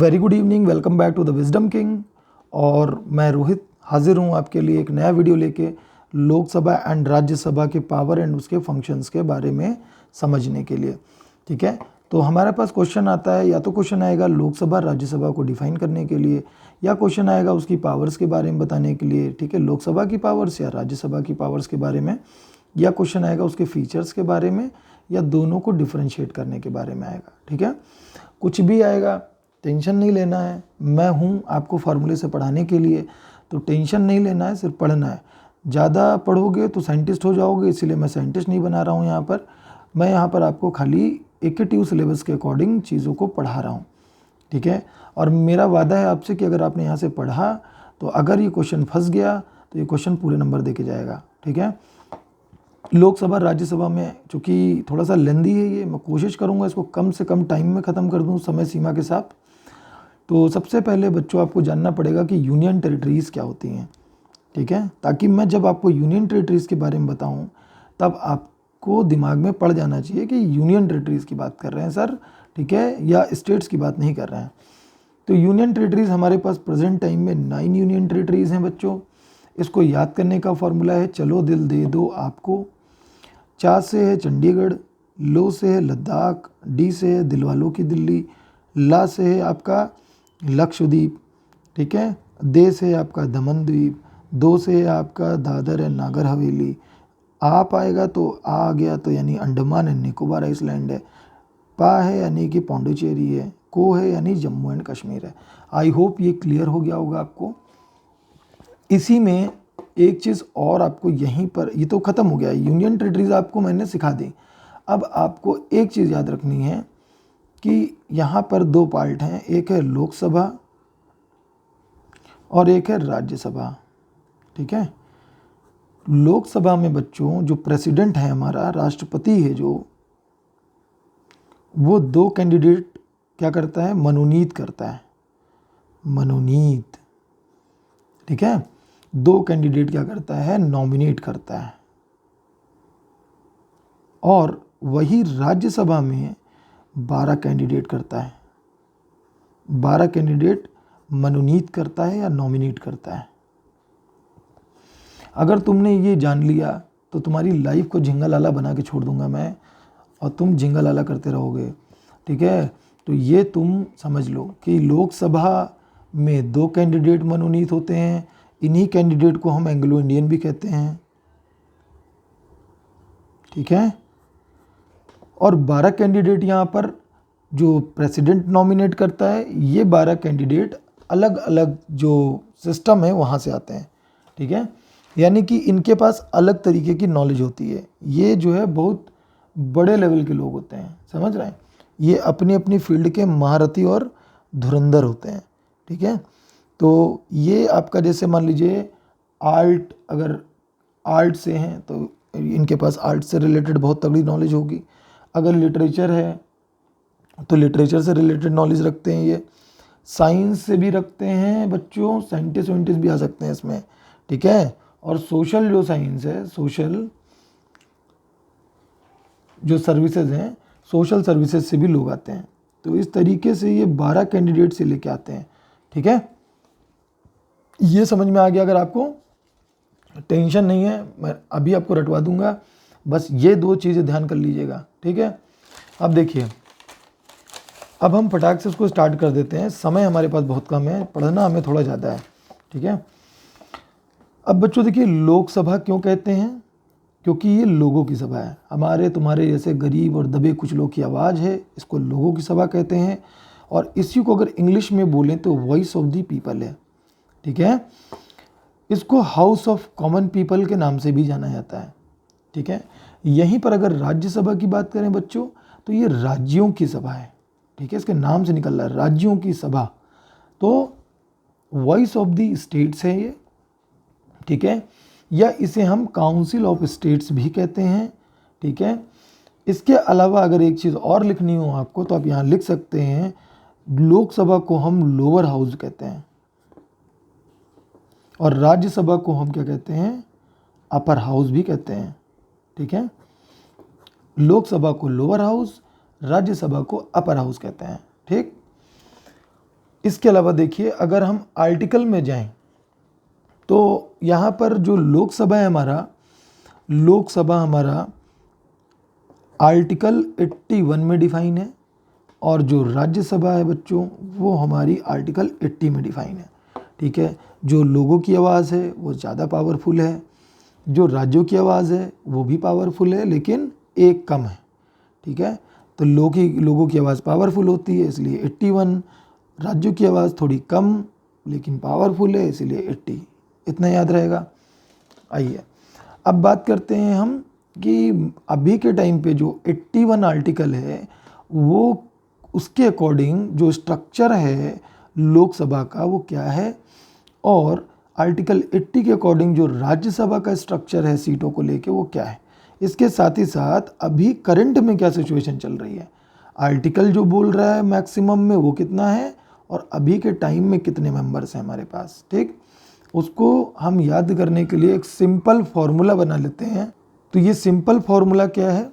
Very good evening, welcome back to the wisdom king. और मैं रोहित हाजिर हूँ आपके लिए एक नया वीडियो लेके लोकसभा एंड राज्यसभा के पावर एंड उसके फंक्शंस के बारे में समझने के लिए। ठीक है, तो हमारे पास क्वेश्चन आता है, या तो क्वेश्चन आएगा लोकसभा राज्यसभा को डिफाइन करने के लिए, या क्वेश्चन आएगा उसकी पावर्स के बारे में बताने के लिए। ठीक है, लोकसभा की पावर्स या राज्यसभा की पावर्स के बारे में, या क्वेश्चन आएगा उसके फीचर्स के बारे में, या दोनों को डिफ्रेंशिएट करने के बारे में आएगा। ठीक है, कुछ भी आएगा, टेंशन नहीं लेना है। मैं हूँ आपको फार्मूले से पढ़ाने के लिए, तो टेंशन नहीं लेना है, सिर्फ पढ़ना है। ज़्यादा पढ़ोगे तो साइंटिस्ट हो जाओगे, इसीलिए मैं साइंटिस्ट नहीं बना रहा हूँ यहाँ पर। मैं यहाँ पर आपको खाली इक्वेटिव सिलेबस के अकॉर्डिंग चीज़ों को पढ़ा रहा हूँ। ठीक है, और मेरा वादा है आपसे कि अगर आपने यहाँ से पढ़ा तो अगर ये क्वेश्चन फंस गया तो ये क्वेश्चन पूरे नंबर दे के जाएगा। ठीक है, लोकसभा राज्यसभा में चूँकि थोड़ा सा लेंदी है ये, मैं कोशिश करूँगा इसको कम से कम टाइम में ख़त्म कर दूँ, समय सीमा के साथ। तो सबसे पहले बच्चों आपको जानना पड़ेगा कि यूनियन टेरिटरीज़ क्या होती हैं। ठीक है, ताकि मैं जब आपको यूनियन टेरिटरीज़ के बारे में बताऊं तब आपको दिमाग में पड़ जाना चाहिए कि यूनियन टेरिटरीज़ की बात कर रहे हैं सर। ठीक है, या स्टेट्स की बात नहीं कर रहे हैं। तो यूनियन टेरिटरीज़ हमारे पास प्रेजेंट टाइम में 9 यूनियन टेरिटरीज़ हैं बच्चों। इसको याद करने का फॉर्मूला है, चलो दिल दे दो आपको। चा से है चंडीगढ़, लो से है लद्दाख, डी से है दिलवालों की दिल्ली, ला से है आपका लक्षद्वीप। ठीक है, दे से है आपका दमन द्वीप, दो से है आपका दादर एंड नागर हवेली। आप आएगा तो आ गया तो यानी अंडमान एंड निकोबार आइसलैंड है। पा है यानी कि पौंडीचेरी है। को है यानी जम्मू एंड कश्मीर है। आई होप ये क्लियर हो गया होगा आपको। इसी में एक चीज़ और आपको यहीं पर, ये तो ख़त्म हो गया, यूनियन टेरिटरीज आपको मैंने सिखा दी। अब आपको एक चीज़ याद रखनी है कि यहाँ पर दो पार्ट हैं, एक है लोकसभा और एक है राज्यसभा। ठीक है, लोकसभा में बच्चों जो प्रेसिडेंट है हमारा, राष्ट्रपति है जो, वो दो कैंडिडेट क्या करता है, मनोनीत करता है, मनोनीत। ठीक है, दो कैंडिडेट क्या करता है, नॉमिनेट करता है। और वही राज्यसभा में 12 कैंडिडेट करता है। 12 कैंडिडेट मनोनीत करता है या नॉमिनेट करता है। अगर तुमने ये जान लिया तो तुम्हारी लाइफ को झिंगालाला बना के छोड़ दूंगा मैं, और तुम झिंगालाला करते रहोगे। ठीक है, तो ये तुम समझ लो कि लोकसभा में 2 कैंडिडेट मनोनीत होते हैं। इन्हीं कैंडिडेट को हम एंग्लो इंडियन भी कहते हैं। ठीक है, और 12 कैंडिडेट यहाँ पर जो प्रेसिडेंट नॉमिनेट करता है, ये 12 कैंडिडेट अलग अलग जो सिस्टम है वहाँ से आते हैं। ठीक है, यानी कि इनके पास अलग तरीके की नॉलेज होती है। ये जो है बहुत बड़े लेवल के लोग होते हैं, समझ रहे हैं। ये अपनी अपनी फील्ड के महारथी और धुरंधर होते हैं। ठीक है, तो ये आपका जैसे मान लीजिए आर्ट, अगर आर्ट से हैं तो इनके पास आर्ट से रिलेटेड बहुत तगड़ी नॉलेज होगी। अगर लिटरेचर है तो लिटरेचर से रिलेटेड नॉलेज रखते हैं ये। साइंस से भी रखते हैं बच्चों, साइंटिस्ट वाइंटिस्ट भी आ सकते हैं इसमें। ठीक है, और सोशल जो साइंस है, सोशल जो सर्विसेज हैं, सोशल सर्विसेज से भी लोग आते हैं। तो इस तरीके से ये 12 कैंडिडेट से लेके आते हैं। ठीक है, ये समझ में आ गया। अगर आपको टेंशन नहीं है, मैं अभी आपको रटवा दूंगा, बस ये 2 चीज़ें ध्यान कर लीजिएगा। ठीक है, अब देखिए, अब हम फटाक से उसको स्टार्ट कर देते हैं। समय हमारे पास बहुत कम है, पढ़ना हमें थोड़ा ज़्यादा है। ठीक है, अब बच्चों देखिए, लोकसभा क्यों कहते हैं, क्योंकि ये लोगों की सभा है। हमारे तुम्हारे जैसे गरीब और दबे कुछ लोग की आवाज़ है, इसको लोगों की सभा कहते हैं। और इसी को अगर इंग्लिश में बोलें तो वॉइस ऑफ द पीपल है। ठीक है, इसको हाउस ऑफ कॉमन पीपल के नाम से भी जाना जाता है। ठीक है, यहीं पर अगर राज्यसभा की बात करें बच्चों, तो ये राज्यों की सभा है। ठीक है, इसके नाम से निकल रहा है राज्यों की सभा। तो वॉइस ऑफ द स्टेट्स है ये। ठीक है, या इसे हम काउंसिल ऑफ स्टेट्स भी कहते हैं। ठीक है, इसके अलावा अगर एक चीज़ और लिखनी हो आपको तो आप यहाँ लिख सकते हैं, लोकसभा को हम लोअर हाउस कहते हैं और राज्यसभा को हम क्या कहते हैं, अपर हाउस भी कहते हैं। ठीक है, लोकसभा को लोअर हाउस, राज्यसभा को अपर हाउस कहते हैं। ठीक, इसके अलावा देखिए, अगर हम आर्टिकल में जाएं तो यहाँ पर जो लोकसभा है लोकसभा हमारा आर्टिकल 81 में डिफाइन है, और जो राज्यसभा है बच्चों वो हमारी आर्टिकल 80 में डिफाइन है। ठीक है, जो लोगों की आवाज़ है वो ज़्यादा पावरफुल है, जो राज्यों की आवाज़ है वो भी पावरफुल है, लेकिन एक कम है। ठीक है, तो लोगों की आवाज़ पावरफुल होती है इसलिए 81, राज्यों की आवाज़ थोड़ी कम लेकिन पावरफुल है इसलिए 80। इतना याद रहेगा। आइए अब बात करते हैं हम कि अभी के टाइम पे जो 81 आर्टिकल है वो उसके अकॉर्डिंग जो स्ट्रक्चर है लोकसभा का वो क्या है, और आर्टिकल 80 के अकॉर्डिंग जो राज्यसभा का स्ट्रक्चर है सीटों को लेके वो क्या है। इसके साथ ही साथ अभी करंट में क्या सिचुएशन चल रही है, आर्टिकल जो बोल रहा है मैक्सिमम में वो कितना है, और अभी के टाइम में कितने मेंबर्स हैं हमारे पास। ठीक, उसको हम याद करने के लिए एक सिंपल फार्मूला बना लेते हैं। तो ये सिंपल फार्मूला क्या है,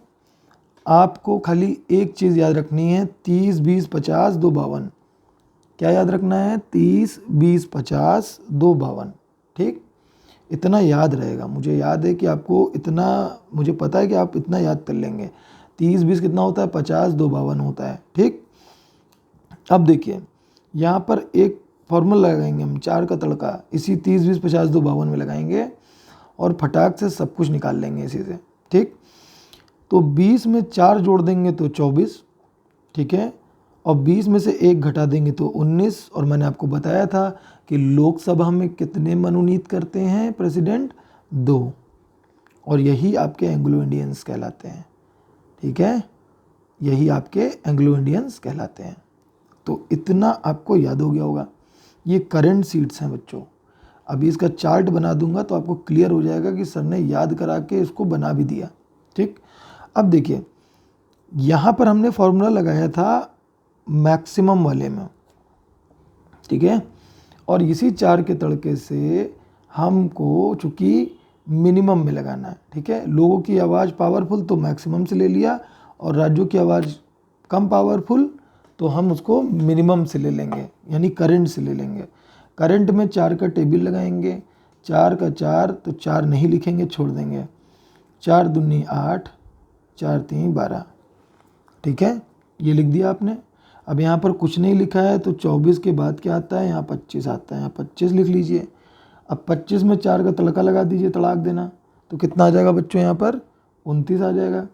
आपको खाली एक चीज़ याद रखनी है, 30 20 50 2 52। क्या याद रखना है, 30 20 50 2 52। ठीक, इतना याद रहेगा। मुझे याद है कि आपको इतना, मुझे पता है कि आप इतना याद कर लेंगे। 30 20 कितना होता है, 50 2 52 होता है। ठीक, अब देखिए यहाँ पर एक फॉर्मूला लगाएंगे हम, 4 का तड़का इसी 30 20 50 2 52 में लगाएंगे और फटाक से सब कुछ निकाल लेंगे इसी से। ठीक, तो 20 में 4 जोड़ देंगे तो 24। ठीक है, और 20 में से 1 घटा देंगे तो 19। और मैंने आपको बताया था कि लोकसभा में कितने मनोनीत करते हैं प्रेसिडेंट, 2, और यही आपके एंग्लो इंडियंस कहलाते हैं। ठीक है, यही आपके एंग्लो इंडियंस कहलाते हैं। तो इतना आपको याद हो गया होगा। ये करंट सीट्स हैं बच्चों। अभी इसका चार्ट बना दूंगा तो आपको क्लियर हो जाएगा कि सर ने याद करा के इसको बना भी दिया। ठीक, अब देखिए यहाँ पर हमने फॉर्मूला लगाया था मैक्सिमम वाले में। ठीक है, और इसी 4 के तड़के से हमको चूँकि मिनिमम में लगाना है। ठीक है, लोगों की आवाज़ पावरफुल तो मैक्सिमम से ले लिया, और राज्यों की आवाज़ कम पावरफुल तो हम उसको मिनिमम से ले लेंगे, यानी करंट से ले लेंगे। करंट में 4 का टेबल लगाएंगे, 4 का 4 तो 4 नहीं लिखेंगे, छोड़ देंगे। 4 दूनी 8, 4 3 12। ठीक है, ये लिख दिया आपने। अब यहाँ पर कुछ नहीं लिखा है तो 24 के बाद क्या आता है, यहाँ 25 आता है, यहाँ 25 लिख लीजिए। अब 25 में 4 का तड़का लगा दीजिए, तड़ाक देना, तो कितना आ जाएगा बच्चों, यहाँ पर 29 आ जाएगा।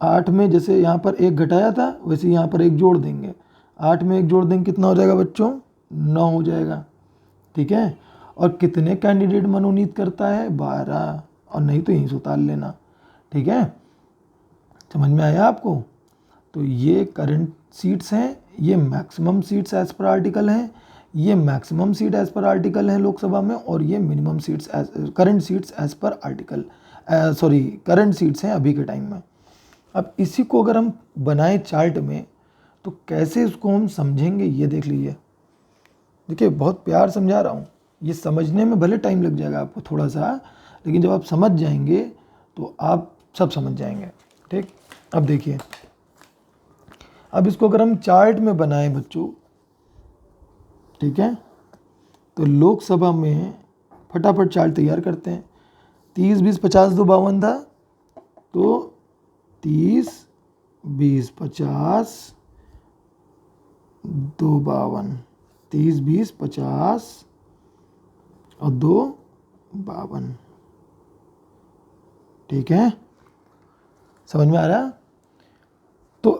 8 में जैसे यहाँ पर 1 घटाया था वैसे यहाँ पर 1 जोड़ देंगे, 8 में 1 जोड़ देंगे कितना हो जाएगा बच्चों, 9 हो जाएगा। ठीक है, और कितने कैंडिडेट मनोनीत करता है, 12, और नहीं तो यहीं से उतार लेना। ठीक है, समझ में आया आपको। तो ये करंट सीट्स हैं, ये maximum seats as per article हैं, ये maximum seat as per article हैं लोकसभा में, और ये minimum seats current seats as per article current seats हैं अभी के टाइम में। अब इसी को अगर हम बनाए चार्ट में तो कैसे इसको हम समझेंगे ये देख लीजिए। देखिए बहुत प्यार समझा रहा हूँ, ये समझने में भले टाइम लग जाएगा आपको थोड़ा सा, लेकिन जब आप समझ जाएंगे तो आप सब समझ जाएंगे। ठीक, अब देखिए, अब इसको अगर हम चार्ट में बनाएं बच्चों, ठीक है, तो लोकसभा में फटाफट चार्ट तैयार करते हैं। 30 20 50 2 52 था, तो 30 20 50 2 52, 30 20 50 और 2 52। ठीक है, समझ में आ रहा। तो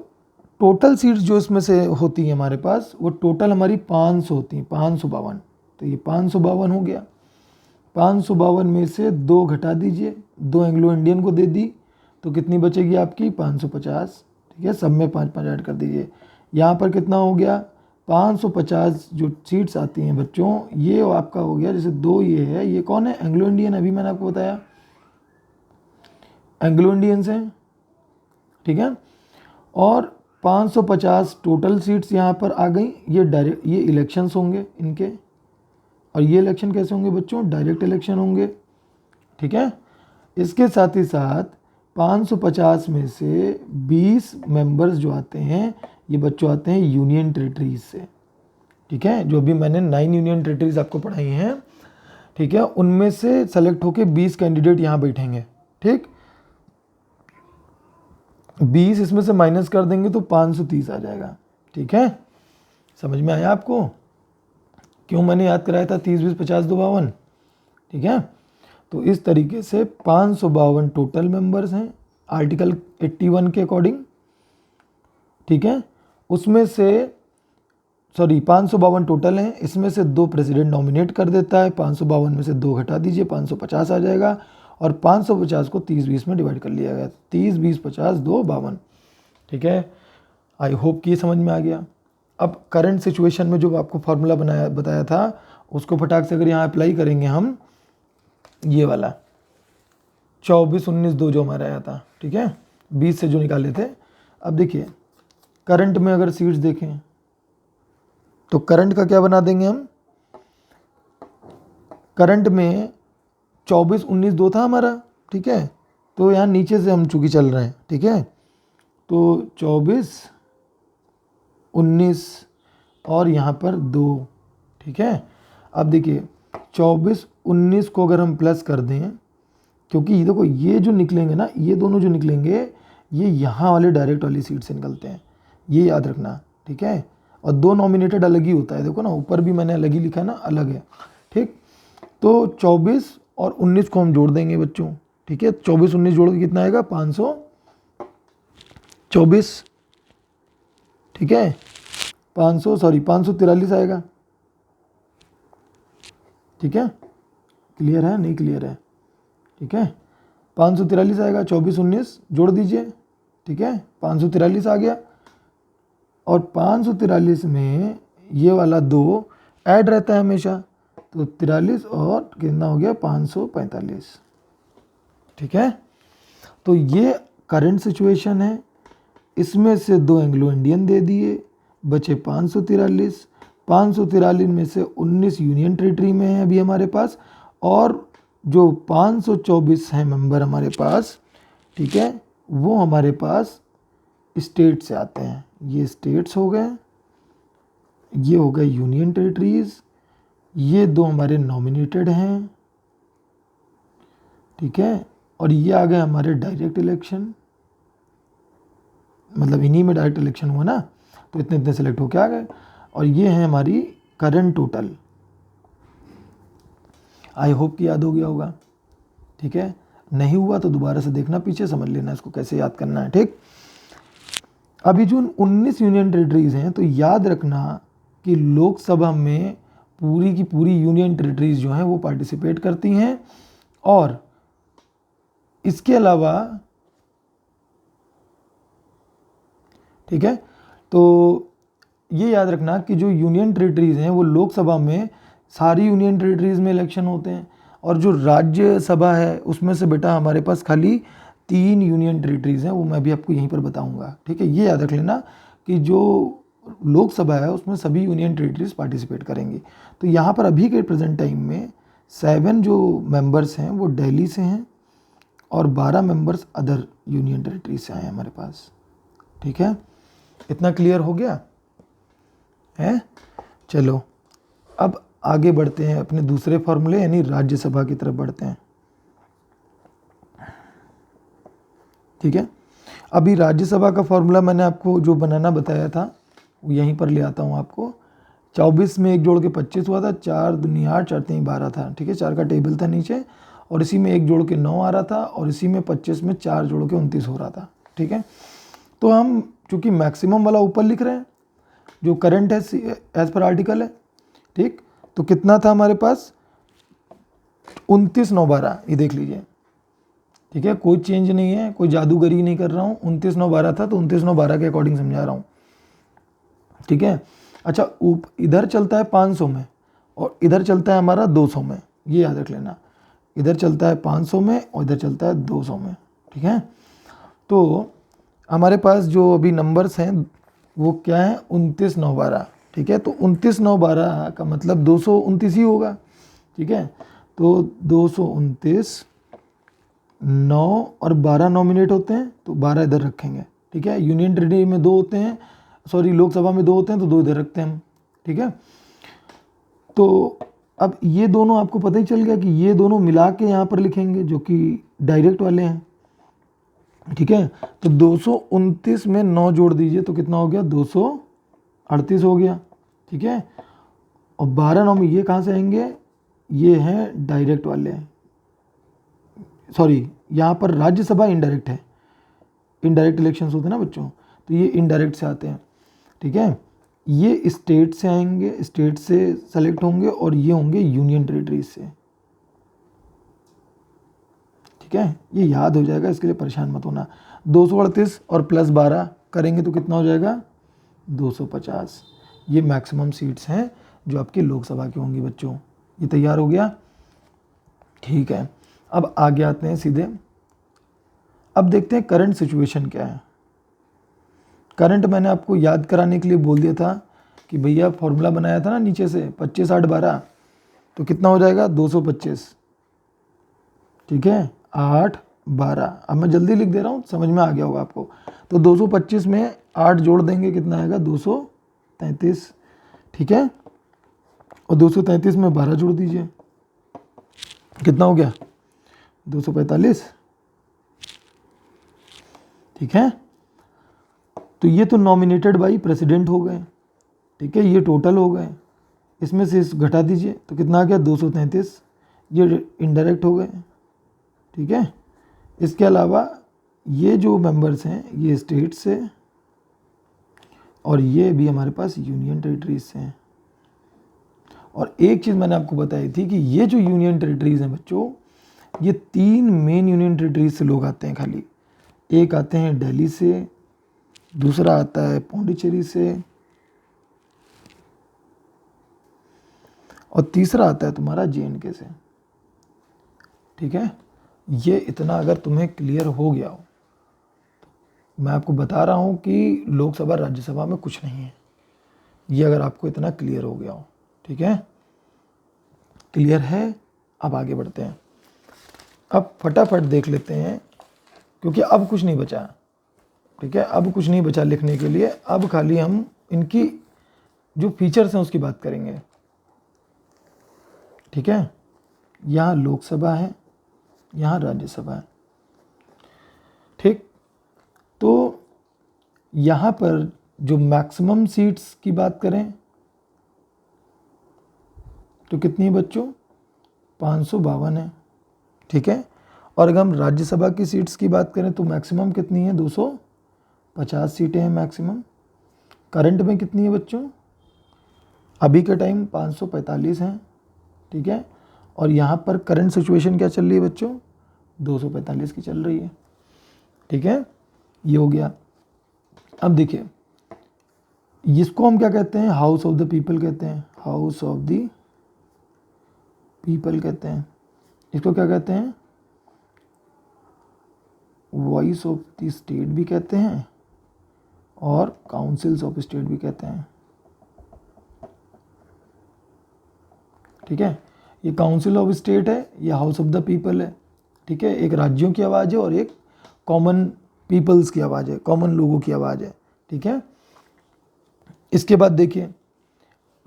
टोटल सीट्स जो इसमें से होती है हमारे पास, वो टोटल हमारी 500 होती हैं, 552। तो ये 552 हो गया। 552 में से 2 घटा दीजिए, 2 एंग्लो इंडियन को दे दी, तो कितनी बचेगी आपकी, 550। ठीक है, सब में 5 5 ऐड कर दीजिए। यहाँ पर कितना हो गया, 550 जो सीट्स आती हैं बच्चों, ये आपका हो गया। जैसे 2 ये है, ये कौन है, एंग्लो इंडियन, अभी मैंने आपको बताया एंग्लो इंडियंस हैं। ठीक है, और 550 टोटल सीट्स यहाँ पर आ गई। ये डायरेक्ट, ये इलेक्शंस होंगे इनके, और ये इलेक्शन कैसे होंगे बच्चों, डायरेक्ट इलेक्शन होंगे। ठीक है, इसके साथ ही साथ 550 में से 20 मेंबर्स जो आते हैं, ये बच्चों आते हैं यूनियन टेरिटरीज से। ठीक है, जो अभी मैंने 9 यूनियन टेरिटरीज आपको पढ़ाई हैं, ठीक है, उनमें से सेलेक्ट होके 20 कैंडिडेट यहाँ बैठेंगे। ठीक, 20 इसमें से माइनस कर देंगे तो 530 आ जाएगा। ठीक है, समझ में आया आपको क्यों मैंने याद कराया था 30 20 50 2 52? ठीक है, तो इस तरीके से 552 टोटल मेंबर्स हैं आर्टिकल 81 के अकॉर्डिंग। ठीक है, उसमें से 552 टोटल हैं, इसमें से 2 प्रेसिडेंट नॉमिनेट कर देता है, 552 में से 2 घटा दीजिए, 550 आ जाएगा, और 550 को 30-20 में डिवाइड कर लिया गया, 30 20 50 2 52। ठीक है, आई होप कि ये समझ में आ गया। अब करंट सिचुएशन में जो आपको फार्मूला बताया था उसको फटाक से अगर यहाँ अप्लाई करेंगे हम, ये वाला 24 19 2 जो हमारा आया था, ठीक है, 20 से जो निकाले थे। अब देखिए करंट में अगर सीट्स देखें तो करंट का क्या बना देंगे हम, करंट में 24 19 2 था हमारा। ठीक है, तो यहाँ नीचे से हम चूँकि चल रहे हैं, ठीक है, तो 24 19 और यहाँ पर 2। ठीक है, अब देखिए 24 19 को अगर हम प्लस कर दें, क्योंकि देखो ये जो निकलेंगे ना, ये दोनों जो निकलेंगे ये यहाँ वाले डायरेक्ट वाली सीट से निकलते हैं, ये याद रखना। ठीक है, और 2 नॉमिनेटेड अलग ही होता है, देखो ना ऊपर भी मैंने अलग ही लिखा ना, अलग है। ठीक, तो 24 और 19 को हम जोड़ देंगे बच्चों। ठीक है, 24 19 जोड़ के कितना आएगा 524। ठीक है, 543 आएगा। ठीक है, क्लियर है नहीं क्लियर है? ठीक है, 543 आएगा, 24 19 जोड़ दीजिए। ठीक है, 543 आ गया, और 543 में ये वाला 2 ऐड रहता है हमेशा, तो 43 और कितना हो गया 545। ठीक है, तो ये करंट सिचुएशन है, इसमें से 2 एंग्लो इंडियन दे दिए, बचे 543। 543 में से 19 यूनियन टेरिटरी में है अभी हमारे पास, और जो 524 हैं मेंबर हमारे पास, ठीक है, वो हमारे पास स्टेट से आते हैं। ये स्टेट्स हो गए, ये हो गए यूनियन टेरिटरीज, ये 2 हमारे नॉमिनेटेड हैं। ठीक है, और ये आ गए हमारे डायरेक्ट इलेक्शन, मतलब इन्हीं में डायरेक्ट इलेक्शन हुआ ना, तो इतने इतने सेलेक्ट होके आ गए, और ये है हमारी करंट टोटल। आई होप कि याद हो गया होगा। ठीक है, नहीं हुआ तो दोबारा से देखना पीछे, समझ लेना इसको कैसे याद करना है। ठीक, अभी जो 19 यूनियन टेरिटरीज हैं, तो याद रखना कि लोकसभा में पूरी की पूरी यूनियन टेरिटरीज जो हैं वो पार्टिसिपेट करती हैं, और इसके अलावा, ठीक है, तो ये याद रखना कि जो यूनियन टेरिटरीज हैं वो लोकसभा में सारी यूनियन टेरिटरीज में इलेक्शन होते हैं, और जो राज्यसभा है उसमें से बेटा हमारे पास खाली 3 यूनियन टेरिटरीज हैं, वो मैं भी आपको यहीं पर बताऊंगा। ठीक है, ये याद रख लेना कि जो लोकसभा है उसमें सभी यूनियन टेरिटरीज पार्टिसिपेट करेंगी। तो यहाँ पर अभी के प्रेजेंट टाइम में 7 जो मेंबर्स हैं वो दिल्ली से हैं, और 12 मेंबर्स अदर यूनियन टेरिटरीज से आए हैं हमारे पास। ठीक है, इतना क्लियर हो गया है? चलो अब आगे बढ़ते हैं अपने दूसरे फॉर्मूले यानी राज्यसभा की तरफ बढ़ते हैं। ठीक है, अभी राज्यसभा का फॉर्मूला मैंने आपको जो बनाना बताया था वो यहीं पर ले आता हूँ आपको। 24 में 1 जोड़ के 25 हुआ था, 4 दूनी 8 4 3 12 था। ठीक है, 4 का टेबल था नीचे, और इसी में 1 जोड़ के 9 आ रहा था, और इसी में 25 में 4 जोड़ के 29 हो रहा था। ठीक है, तो हम चूँकि मैक्सिमम वाला ऊपर लिख रहे हैं, जो करंट है एज पर आर्टिकल है। ठीक, तो कितना था हमारे पास 29 9 12, ये देख लीजिए। ठीक है, कोई चेंज नहीं है, कोई जादूगरी नहीं कर रहा हूँ, 29 9 12 था, तो 29 9 12 के अकॉर्डिंग समझा रहा हूँ। ठीक है, अच्छा इधर चलता है 500 में और इधर चलता है हमारा 200 में, ये याद रख लेना। इधर चलता है 500 में और इधर चलता है 200 में। ठीक है, तो हमारे पास जो अभी नंबर्स हैं वो क्या है 29 9 12। ठीक है, तो 29 9 12 का मतलब 229 ही होगा। ठीक है, तो 229 9 और 12 नॉमिनेट होते हैं, तो 12 इधर रखेंगे। ठीक है, यूनियन टेरिटरी में 2 होते हैं, सॉरी लोकसभा में 2 होते हैं, तो 2 इधर रखते हैं हम। ठीक है, तो अब ये दोनों आपको पता ही चल गया कि ये दोनों मिला के यहाँ पर लिखेंगे जो कि डायरेक्ट वाले हैं, ठीक है। तो 229 में 9 जोड़ दीजिए तो कितना हो गया, 238 हो गया, ठीक है। और 12 9 में ये कहाँ से आएंगे, ये हैं डायरेक्ट वाले, सॉरी यहाँ पर राज्यसभा इनडायरेक्ट है, इनडायरेक्ट इलेक्शंस होते हैं ना बच्चों, तो ये इनडायरेक्ट से आते हैं, ठीक है। ये स्टेट से आएंगे, स्टेट से सेलेक्ट होंगे, और ये होंगे यूनियन टेरिटरीज से, ठीक है। ये याद हो जाएगा, इसके लिए परेशान मत होना। 238 और प्लस 12 करेंगे तो कितना हो जाएगा, 250। ये मैक्सिमम सीट्स हैं जो आपकी लोकसभा की होंगी बच्चों। ये तैयार हो गया, ठीक है। अब आगे आते हैं सीधे, अब देखते हैं करंट सिचुएशन क्या है। करंट मैंने आपको याद कराने के लिए बोल दिया था कि भैया फॉर्मूला बनाया था ना नीचे से 25 8 12, तो कितना हो जाएगा 225, ठीक है, 8 12। अब मैं जल्दी लिख दे रहा हूँ, समझ में आ गया होगा आपको। तो 225 में 8 जोड़ देंगे, कितना आएगा 233, ठीक है। और 233 में 12 जोड़ दीजिए, कितना हो गया 245, ठीक है। तो ये तो नॉमिनेटेड बाई प्रेसिडेंट हो गए, ठीक है, ये टोटल हो गए, इसमें से इस घटा दीजिए तो कितना आ गया 233, ये इनडायरेक्ट हो गए, ठीक है। इसके अलावा ये जो मेंबर्स हैं ये स्टेट से, और ये भी हमारे पास यूनियन टेरिटरीज से हैं। और एक चीज़ मैंने आपको बताई थी कि ये जो यूनियन टेरिटरीज हैं बच्चों, ये 3 मेन यूनियन टेरिटरीज से लोग आते हैं खाली। एक आते हैं दिल्ली से, दूसरा आता है पौंडीचेरी से, और तीसरा आता है तुम्हारा JNK से, ठीक है। ये इतना अगर तुम्हें क्लियर हो गया हो, मैं आपको बता रहा हूँ कि लोकसभा राज्यसभा में कुछ नहीं है, ये अगर आपको इतना क्लियर हो गया हो, ठीक है, क्लियर है। अब आगे बढ़ते हैं, अब फटाफट देख लेते हैं, क्योंकि अब कुछ नहीं बचा, ठीक है, अब कुछ नहीं बचा लिखने के लिए। अब खाली हम इनकी जो फीचर्स हैं उसकी बात करेंगे, ठीक है। यहाँ लोकसभा है, यहाँ राज्यसभा है, ठीक। तो यहाँ पर जो मैक्सिमम सीट्स की बात करें तो कितनी है बच्चों, 552 है, ठीक है। और अगर हम राज्यसभा की सीट्स की बात करें तो मैक्सिमम कितनी है, 250 सीटें हैं मैक्सिमम। करंट में कितनी है बच्चों, अभी के टाइम 545 हैं, ठीक है। और यहाँ पर करंट सिचुएशन क्या चल रही है बच्चों, 245 की चल रही है, ठीक है। ये हो गया। अब देखिए, इसको हम क्या कहते हैं, हाउस ऑफ द पीपल कहते हैं, हाउस ऑफ द पीपल कहते हैं। इसको क्या कहते हैं, वॉइस ऑफ द स्टेट भी कहते हैं, और काउंसिल्स ऑफ स्टेट भी कहते हैं, ठीक है। ये काउंसिल ऑफ स्टेट है, ये हाउस ऑफ द पीपल है, ठीक है। एक राज्यों की आवाज़ है और एक कॉमन पीपल्स की आवाज़ है, कॉमन लोगों की आवाज़ है, ठीक है। इसके बाद देखिए,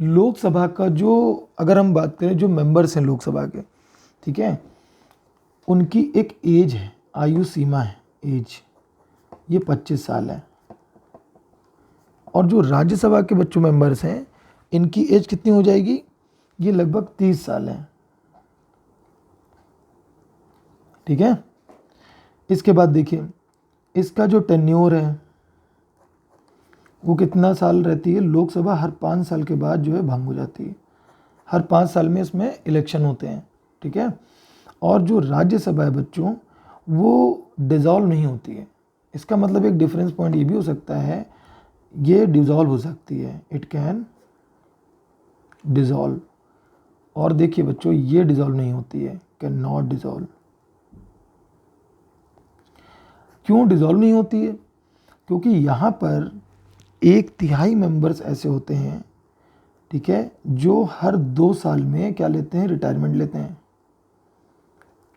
लोकसभा का जो अगर हम बात करें, जो मेंबर्स हैं लोकसभा के, ठीक है, उनकी एक एज है, आयु सीमा है, एज ये 25 साल है। और जो राज्यसभा के बच्चों मेंबर्स हैं, इनकी एज कितनी हो जाएगी, ये लगभग 30 साल है, ठीक है। इसके बाद देखिए, इसका जो टेन्योर है वो कितना साल रहती है, लोकसभा हर 5 साल के बाद जो है भंग हो जाती है, हर 5 साल में इसमें इलेक्शन होते हैं, ठीक है। और जो राज्यसभा है बच्चों, वो डिज़ोल्व नहीं होती है। इसका मतलब एक डिफरेंस पॉइंट ये भी हो सकता है, ये डिज़ोल्व हो सकती है, इट कैन डिज़ोल्व। और देखिए बच्चों, ये डिज़ोल्व नहीं होती है, कैन नॉट डिज़ोल्व। क्यों डिज़ोल्व नहीं होती है, क्योंकि यहाँ पर 1/3 मेंबर्स ऐसे होते हैं, ठीक है, जो हर 2 साल में क्या लेते हैं, रिटायरमेंट लेते हैं,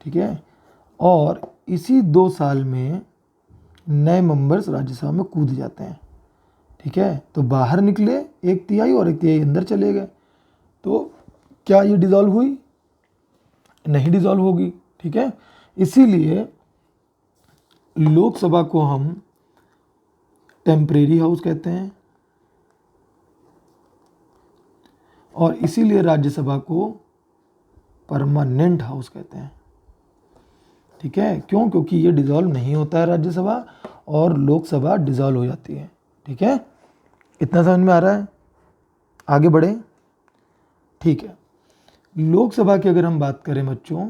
ठीक है। और इसी 2 साल में नए मेंबर्स राज्यसभा में कूद जाते हैं, ठीक है। तो बाहर निकले 1/3 और 1/3 अंदर चले गए, तो क्या ये डिसॉल्व हुई? नहीं डिसॉल्व होगी, ठीक है। इसीलिए लोकसभा को हम टेम्परेरी हाउस कहते हैं और इसीलिए राज्यसभा को परमानेंट हाउस कहते हैं, ठीक है। क्यों? क्योंकि ये डिसॉल्व नहीं होता है राज्यसभा और लोकसभा डिसॉल्व हो जाती है, ठीक है। इतना समझ में आ रहा है? आगे बढ़े, ठीक है। लोकसभा की अगर हम बात करें बच्चों,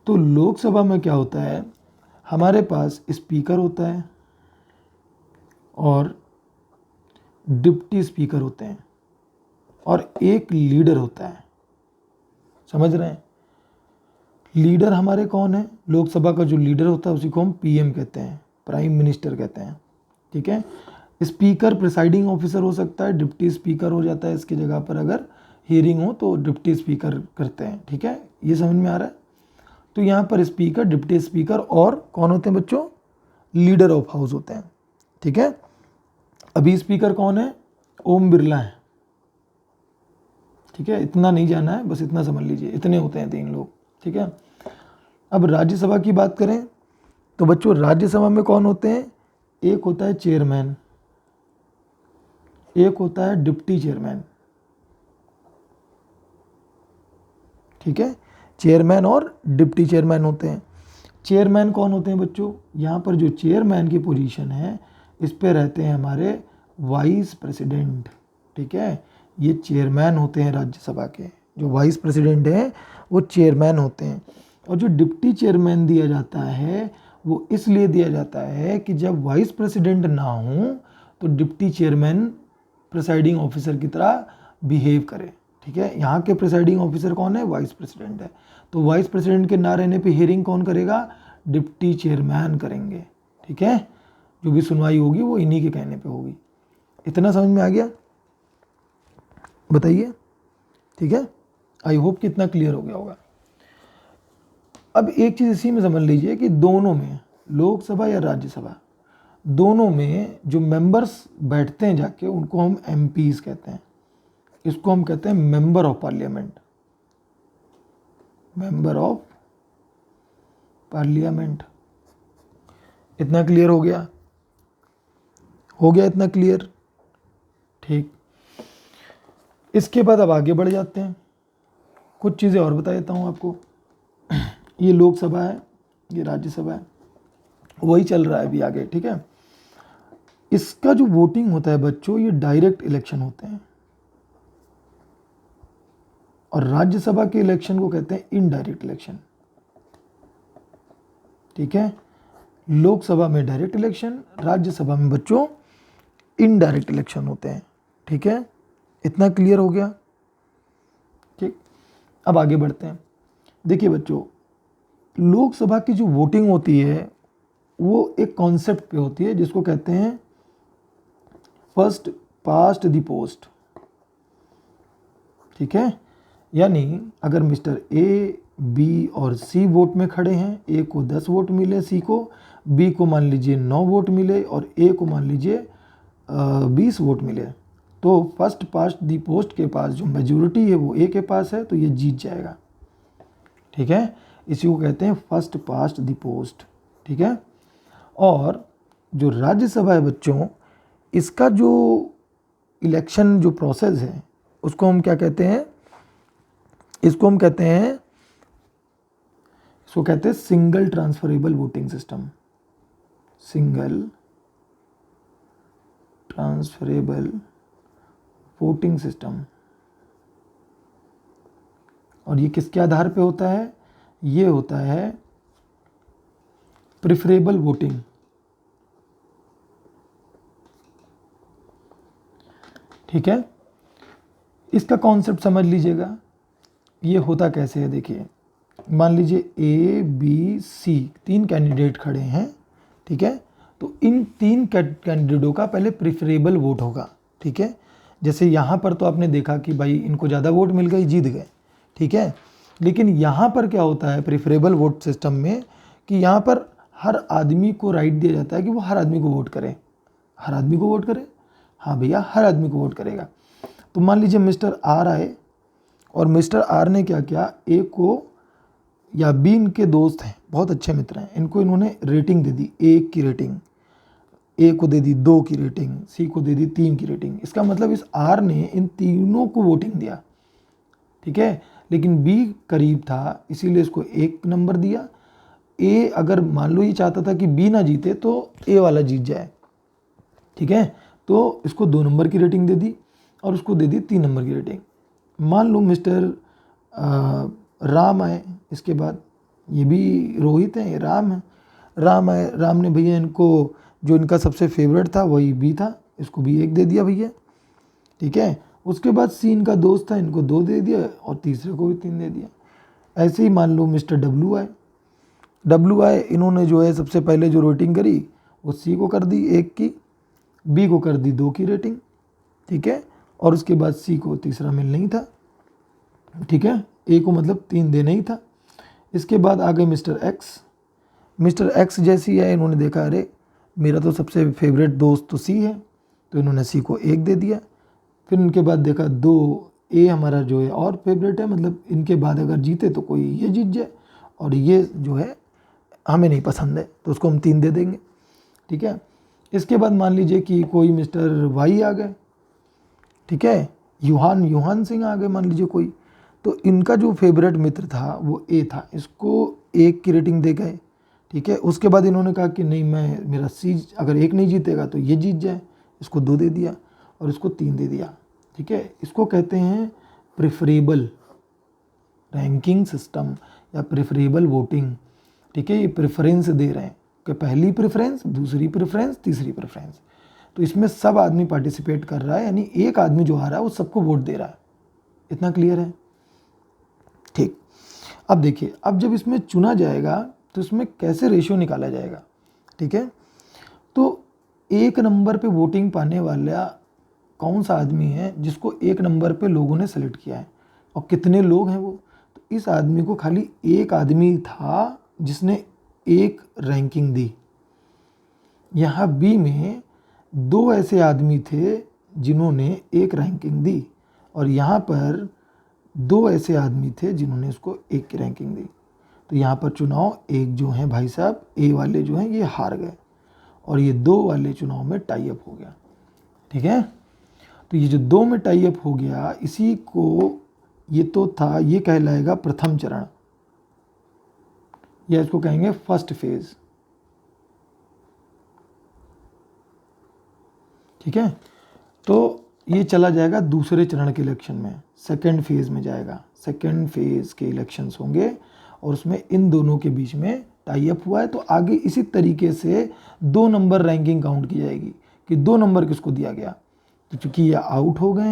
तो लोकसभा में क्या होता है, हमारे पास स्पीकर होता है और डिप्टी स्पीकर होते हैं और एक लीडर होता है। समझ रहे हैं? लीडर हमारे कौन है? लोकसभा का जो लीडर होता है उसी को हम पीएम कहते हैं, प्राइम मिनिस्टर कहते हैं, ठीक है। स्पीकर प्रिसाइडिंग ऑफिसर हो सकता है, डिप्टी स्पीकर हो जाता है इसकी जगह पर, अगर हियरिंग हो तो डिप्टी स्पीकर करते हैं, ठीक है। ये समझ में आ रहा है? तो यहाँ पर स्पीकर, डिप्टी स्पीकर और कौन होते हैं बच्चों? लीडर ऑफ हाउस होते हैं, ठीक है। अभी स्पीकर कौन है? ओम बिरला है, ठीक है। इतना नहीं जाना है, बस इतना समझ लीजिए, इतने होते हैं 3 लोग, ठीक है। अब राज्यसभा की बात करें तो बच्चों राज्यसभा में कौन होते हैं? एक होता है चेयरमैन, एक होता है डिप्टी चेयरमैन, ठीक है। चेयरमैन और डिप्टी चेयरमैन होते हैं। चेयरमैन कौन होते हैं बच्चों? यहाँ पर जो चेयरमैन की पोजीशन है इस पे रहते हैं हमारे वाइस प्रेसिडेंट, ठीक है। ये चेयरमैन होते हैं राज्यसभा के, जो वाइस प्रेसिडेंट हैं वो चेयरमैन होते हैं। और जो डिप्टी चेयरमैन दिया जाता है वो इसलिए दिया जाता है कि जब वाइस प्रेसिडेंट ना हो तो डिप्टी चेयरमैन प्रिसाइडिंग ऑफिसर की तरह बिहेव करे, ठीक है। यहाँ के प्रिसाइडिंग ऑफिसर कौन है? वाइस प्रेसिडेंट है। तो वाइस प्रेसिडेंट के ना रहने पे हियरिंग कौन करेगा? डिप्टी चेयरमैन करेंगे, ठीक है। जो भी सुनवाई होगी वो इन्हीं के कहने पे होगी। इतना समझ में आ गया? बताइए, ठीक है। आई होप कि इतना क्लियर हो गया होगा। अब एक चीज़ इसी में समझ लीजिए कि दोनों में, लोकसभा या राज्यसभा, दोनों में जो मेंबर्स बैठते हैं जाके उनको हम एमपीज कहते हैं। इसको हम कहते हैं member of parliament, member of parliament. इतना क्लियर हो गया? हो गया इतना क्लियर? ठीक। इसके बाद अब आगे बढ़ जाते हैं, कुछ चीज़ें और बता देता हूँ आपको। ये लोकसभा है, ये राज्यसभा है, वही चल रहा है अभी आगे, ठीक है। इसका जो वोटिंग होता है बच्चों, ये डायरेक्ट इलेक्शन होते हैं और राज्यसभा के इलेक्शन को कहते हैं इनडायरेक्ट इलेक्शन, ठीक है। लोकसभा में डायरेक्ट इलेक्शन, राज्यसभा में बच्चों इनडायरेक्ट इलेक्शन होते हैं, ठीक है। इतना क्लियर हो गया? ठीक। अब आगे बढ़ते हैं। देखिए बच्चों, लोकसभा की जो वोटिंग होती है वो एक कॉन्सेप्ट पे होती है जिसको कहते हैं फर्स्ट पास्ट द पोस्ट, ठीक है। यानी अगर मिस्टर ए, बी और सी वोट में खड़े हैं, ए को 10 वोट मिले, सी को, बी को मान लीजिए 9 वोट मिले और ए को मान लीजिए 20 वोट मिले, तो फर्स्ट पास्ट दी पोस्ट के पास जो मेजोरिटी है वो ए के पास है, तो ये जीत जाएगा, ठीक है। इसी को कहते हैं फर्स्ट पास्ट दी पोस्ट, ठीक है। और जो राज्यसभा है बच्चों, इसका जो इलेक्शन जो प्रोसेस है उसको हम क्या कहते हैं? इसको हम कहते हैं, इसको कहते हैं single transferable voting system, single transferable voting system. और ये किसके आधार पे होता है? ये होता है प्रिफरेबल वोटिंग, ठीक है। इसका कॉन्सेप्ट समझ लीजिएगा। ये होता कैसे है, देखिए, मान लीजिए ए, बी, सी 3 कैंडिडेट खड़े हैं, ठीक है। तो इन 3 कैंडिडेटों का पहले प्रिफरेबल वोट होगा, ठीक है। जैसे यहाँ पर तो आपने देखा कि भाई इनको ज़्यादा वोट मिल गए, जीत गए, ठीक है। लेकिन यहाँ पर क्या होता है प्रिफरेबल वोट सिस्टम में, कि यहाँ पर हर आदमी को राइट दिया जाता है कि वो हर आदमी को वोट करे। हर आदमी को वोट करे? हाँ भैया, हर आदमी को वोट करेगा। तो मान लीजिए मिस्टर आर आए और मिस्टर आर ने क्या किया, ए को या बी इनके दोस्त हैं, बहुत अच्छे मित्र हैं, इनको इन्होंने रेटिंग दे दी, 1 की रेटिंग, ए को दे दी 2 की रेटिंग, सी को दे दी 3 की रेटिंग। इसका मतलब इस आर ने इन तीनों को वोटिंग दिया, ठीक है, लेकिन बी करीब था इसीलिए इसको 1 नंबर दिया। ए अगर मान लो ये चाहता था कि बी ना जीते तो ए वाला जीत जाए, ठीक है, तो इसको 2 नंबर की रेटिंग दे दी और उसको दे दी 3 नंबर की रेटिंग। मान लो मिस्टर राम आए, इसके बाद ये भी रोहित है, ये राम है, राम आए, राम ने भैया इनको जो इनका सबसे फेवरेट था वही बी था, इसको भी 1 दे दिया भैया, ठीक है। उसके बाद सी इनका दोस्त था, इनको 2 दे दिया और तीसरे को भी 3 दे दिया। ऐसे ही मान लो मिस्टर डब्लू आए, इन्होंने जो है सबसे पहले जो रेटिंग करी वो सी को कर दी 1 की, बी को कर दी 2 की रेटिंग, ठीक है, और उसके बाद सी को तीसरा मिल नहीं था, ठीक है, ए को मतलब 3 देना ही था। इसके बाद आ गए मिस्टर एक्स जैसी है, इन्होंने देखा अरे मेरा तो सबसे फेवरेट दोस्त तो सी है, तो इन्होंने सी को 1 दे दिया। फिर इनके बाद देखा 2, ए हमारा जो है और फेवरेट है, मतलब इनके बाद अगर जीते तो कोई ये जीत जाए और ये जो है हमें नहीं पसंद है तो उसको हम 3 दे देंगे, ठीक है। इसके बाद मान लीजिए कि कोई मिस्टर वाई आ गए, ठीक है, यूहान सिंह आ गए मान लीजिए कोई, तो इनका जो फेवरेट मित्र था वो ए था, इसको 1 की रेटिंग दे गए, ठीक है। उसके बाद इन्होंने कहा कि नहीं मेरा सी अगर 1 नहीं जीतेगा तो ये जीत जाए, इसको 2 दे दिया और इसको 3 दे दिया, ठीक है। इसको कहते हैं प्रेफरेबल रैंकिंग सिस्टम या प्रेफरेबल वोटिंग, ठीक है। ये प्रेफरेंस दे रहे हैं कि पहली प्रेफरेंस, दूसरी प्रेफरेंस, तीसरी प्रेफरेंस, तो इसमें सब आदमी पार्टिसिपेट कर रहा है, यानी एक आदमी जो आ रहा है वो सबको वोट दे रहा है। इतना क्लियर है, ठीक। अब देखिए, अब जब इसमें चुना जाएगा तो इसमें कैसे रेशियो निकाला जाएगा, ठीक है। तो 1 नंबर पे वोटिंग पाने वाला कौन सा आदमी है जिसको 1 नंबर पे लोगों ने सेलेक्ट किया है और कितने लोग हैं वो, तो इस आदमी को खाली 1 आदमी था जिसने 1 रैंकिंग दी। यहाँ बी में 2 ऐसे आदमी थे जिन्होंने 1 रैंकिंग दी और यहाँ पर 2 ऐसे आदमी थे जिन्होंने इसको 1 की रैंकिंग दी। तो यहाँ पर चुनाव एक जो हैं भाई साहब ए वाले जो हैं ये हार गए और ये 2 वाले चुनाव में टाई अप हो गया, ठीक है। तो ये जो 2 में टाई अप हो गया, इसी को ये तो था, ये कहलाएगा प्रथम चरण या इसको कहेंगे फर्स्ट फेज, ठीक है। तो ये चला जाएगा दूसरे चरण के इलेक्शन में, सेकंड फेज में जाएगा, सेकंड फेज के इलेक्शंस होंगे और उसमें इन दोनों के बीच में टाई अप हुआ है। तो आगे इसी तरीके से 2 नंबर रैंकिंग काउंट की जाएगी कि 2 नंबर किसको दिया गया, तो चूंकि ये आउट हो गए हैं